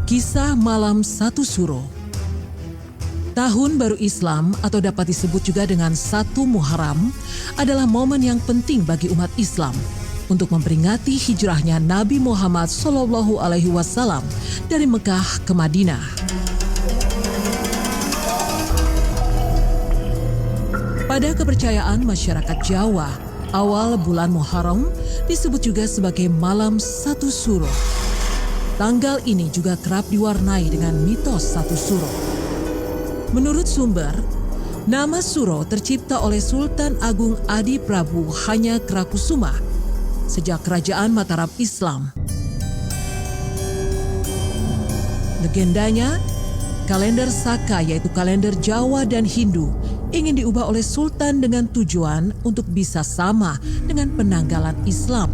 Kisah Malam Satu Suro. Tahun Baru Islam atau dapat disebut juga dengan 1 Muharram adalah momen yang penting bagi umat Islam untuk memperingati hijrahnya Nabi Muhammad SAW dari Mekah ke Madinah. Pada kepercayaan masyarakat Jawa, awal bulan Muharram disebut juga sebagai Malam Satu Suro. Tanggal ini juga kerap diwarnai dengan mitos Satu Suro. Menurut sumber, nama Suro tercipta oleh Sultan Agung Adi Prabu Hanya Krakusuma sejak kerajaan Mataram Islam. Legendanya, kalender Saka yaitu kalender Jawa dan Hindu ingin diubah oleh Sultan dengan tujuan untuk bisa sama dengan penanggalan Islam.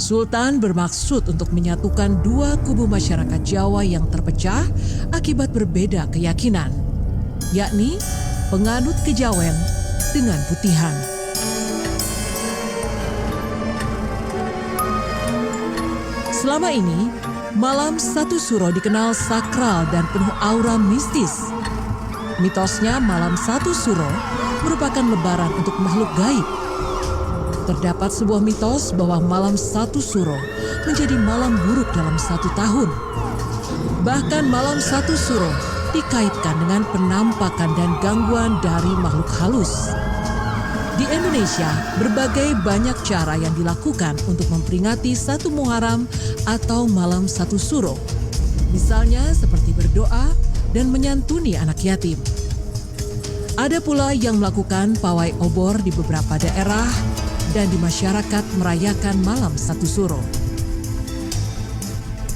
Sultan bermaksud untuk menyatukan 2 kubu masyarakat Jawa yang terpecah akibat berbeda keyakinan, yakni penganut kejawen dengan putihan. Selama ini, Malam Satu Suro dikenal sakral dan penuh aura mistis. Mitosnya Malam Satu Suro merupakan lebaran untuk makhluk gaib. Terdapat sebuah mitos bahwa Malam Satu Suro menjadi malam buruk dalam 1 tahun. Bahkan Malam Satu Suro dikaitkan dengan penampakan dan gangguan dari makhluk halus. Di Indonesia, berbagai banyak cara yang dilakukan untuk memperingati 1 Muharram atau Malam Satu Suro. Misalnya seperti berdoa dan menyantuni anak yatim. Ada pula yang melakukan pawai obor di beberapa daerah dan di masyarakat merayakan Malam Satu Suro.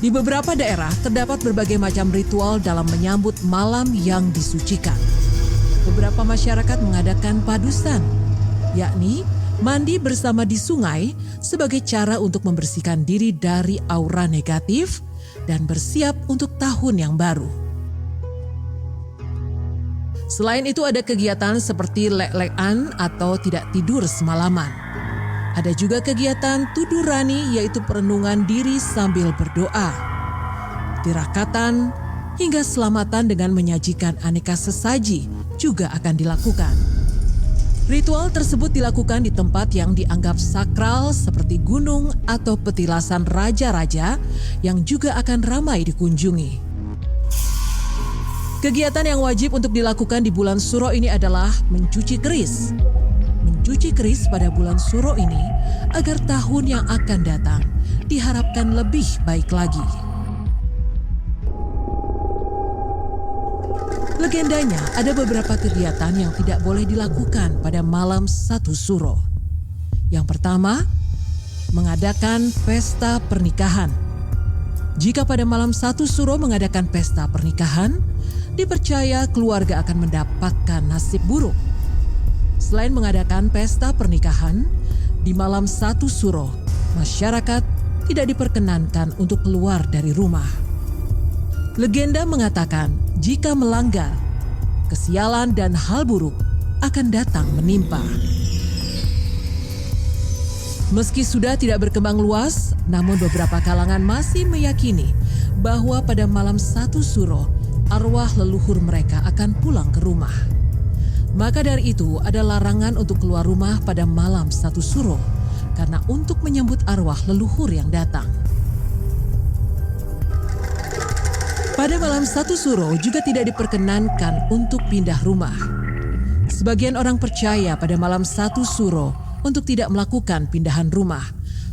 Di beberapa daerah terdapat berbagai macam ritual dalam menyambut malam yang disucikan. Beberapa masyarakat mengadakan padusan, yakni mandi bersama di sungai sebagai cara untuk membersihkan diri dari aura negatif dan bersiap untuk tahun yang baru. Selain itu ada kegiatan seperti lek-lekan atau tidak tidur semalaman. Ada juga kegiatan tudurani yaitu perenungan diri sambil berdoa. Tirakatan hingga selamatan dengan menyajikan aneka sesaji juga akan dilakukan. Ritual tersebut dilakukan di tempat yang dianggap sakral seperti gunung atau petilasan raja-raja yang juga akan ramai dikunjungi. Kegiatan yang wajib untuk dilakukan di bulan Suro ini adalah mencuci keris. Mencuci keris pada bulan Suro ini agar tahun yang akan datang diharapkan lebih baik lagi. Legendanya ada beberapa kegiatan yang tidak boleh dilakukan pada Malam Satu Suro. Yang pertama, mengadakan pesta pernikahan. Jika pada Malam Satu Suro mengadakan pesta pernikahan, dipercaya keluarga akan mendapatkan nasib buruk. Selain mengadakan pesta pernikahan, di Malam Satu Suro, masyarakat tidak diperkenankan untuk keluar dari rumah. Legenda mengatakan jika melanggar, kesialan dan hal buruk akan datang menimpa. Meski sudah tidak berkembang luas, namun beberapa kalangan masih meyakini bahwa pada Malam Satu Suro, arwah leluhur mereka akan pulang ke rumah. Maka dari itu ada larangan untuk keluar rumah pada Malam Satu Suro karena untuk menyambut arwah leluhur yang datang. Pada Malam Satu Suro juga tidak diperkenankan untuk pindah rumah. Sebagian orang percaya pada Malam Satu Suro untuk tidak melakukan pindahan rumah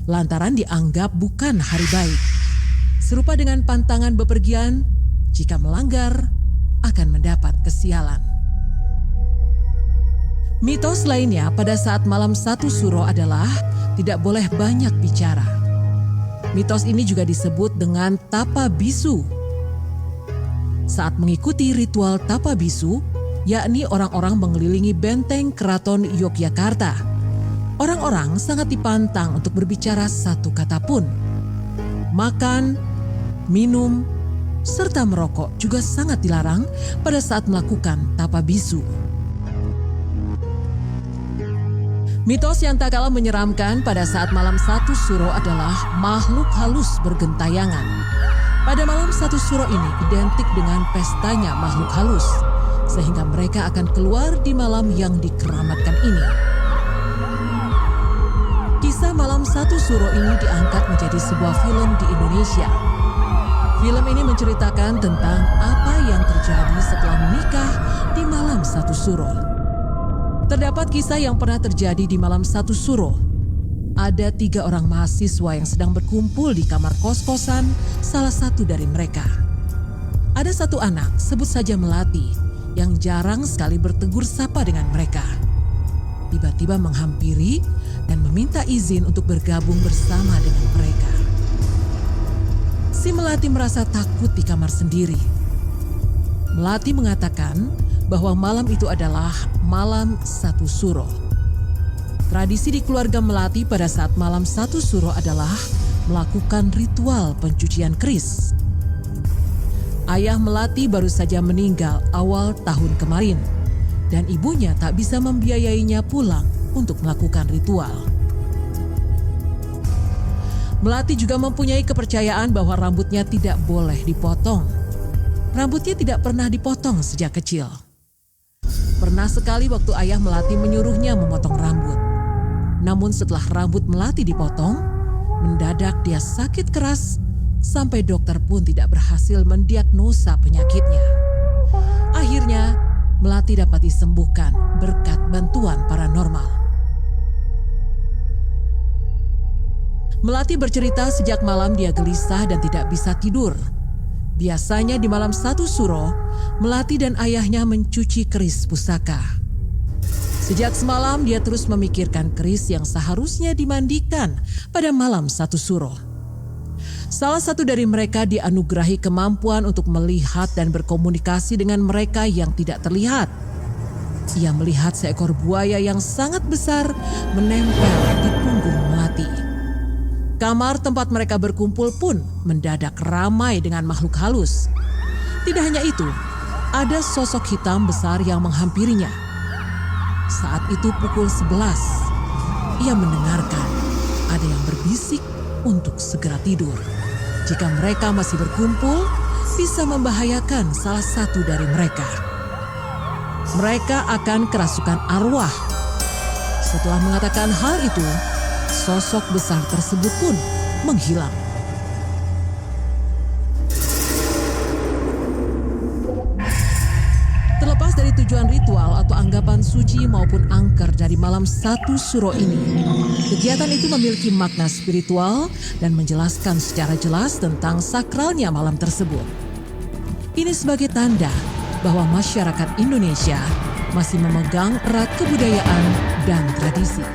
lantaran dianggap bukan hari baik. Serupa dengan pantangan bepergian, jika melanggar akan mendapat kesialan. Mitos lainnya pada saat Malam Satu Suro adalah tidak boleh banyak bicara. Mitos ini juga disebut dengan tapa bisu. Saat mengikuti ritual tapa bisu, yakni orang-orang mengelilingi benteng Keraton Yogyakarta, orang-orang sangat dipantang untuk berbicara satu kata pun. Makan, minum, serta merokok juga sangat dilarang pada saat melakukan tapa bisu. Mitos yang tak kalah menyeramkan pada saat malam satu suro adalah makhluk halus bergentayangan. Pada malam satu suro ini identik dengan pestanya makhluk halus, sehingga mereka akan keluar di malam yang dikeramatkan ini. Kisah malam satu suro ini diangkat menjadi sebuah film di Indonesia. Film ini menceritakan tentang apa yang terjadi setelah menikah di malam satu suro. Terdapat kisah yang pernah terjadi di malam satu suro. Ada 3 orang mahasiswa yang sedang berkumpul di kamar kos-kosan salah satu dari mereka. Ada satu anak, sebut saja Melati, yang jarang sekali bertegur sapa dengan mereka. Tiba-tiba menghampiri dan meminta izin untuk bergabung bersama dengan mereka. Si Melati merasa takut di kamar sendiri. Melati mengatakan bahwa malam itu adalah malam satu suro. Tradisi di keluarga Melati pada saat malam satu suro adalah melakukan ritual pencucian keris. Ayah Melati baru saja meninggal awal tahun kemarin dan ibunya tak bisa membiayainya pulang untuk melakukan ritual. Melati juga mempunyai kepercayaan bahwa rambutnya tidak boleh dipotong. Rambutnya tidak pernah dipotong sejak kecil. Pernah sekali waktu ayah Melati menyuruhnya memotong rambut. Namun setelah rambut Melati dipotong, mendadak dia sakit keras sampai dokter pun tidak berhasil mendiagnosa penyakitnya. Akhirnya, Melati dapat disembuhkan berkat bantuan paranormal. Melati bercerita sejak malam dia gelisah dan tidak bisa tidur. Biasanya di malam satu suro, Melati dan ayahnya mencuci keris pusaka. Sejak semalam dia terus memikirkan keris yang seharusnya dimandikan pada malam satu suro. Salah satu dari mereka dianugerahi kemampuan untuk melihat dan berkomunikasi dengan mereka yang tidak terlihat. Ia melihat seekor buaya yang sangat besar menempel di punggung Melati. Kamar tempat mereka berkumpul pun mendadak ramai dengan makhluk halus. Tidak hanya itu, ada sosok hitam besar yang menghampirinya. Saat itu pukul 11, ia mendengarkan ada yang berbisik untuk segera tidur. Jika mereka masih berkumpul, bisa membahayakan salah satu dari mereka. Mereka akan kerasukan arwah. Setelah mengatakan hal itu, sosok besar tersebut pun menghilang. Terlepas dari tujuan ritual atau anggapan suci maupun angker dari malam satu suro ini, kegiatan itu memiliki makna spiritual dan menjelaskan secara jelas tentang sakralnya malam tersebut. Ini sebagai tanda bahwa masyarakat Indonesia masih memegang erat kebudayaan dan tradisi.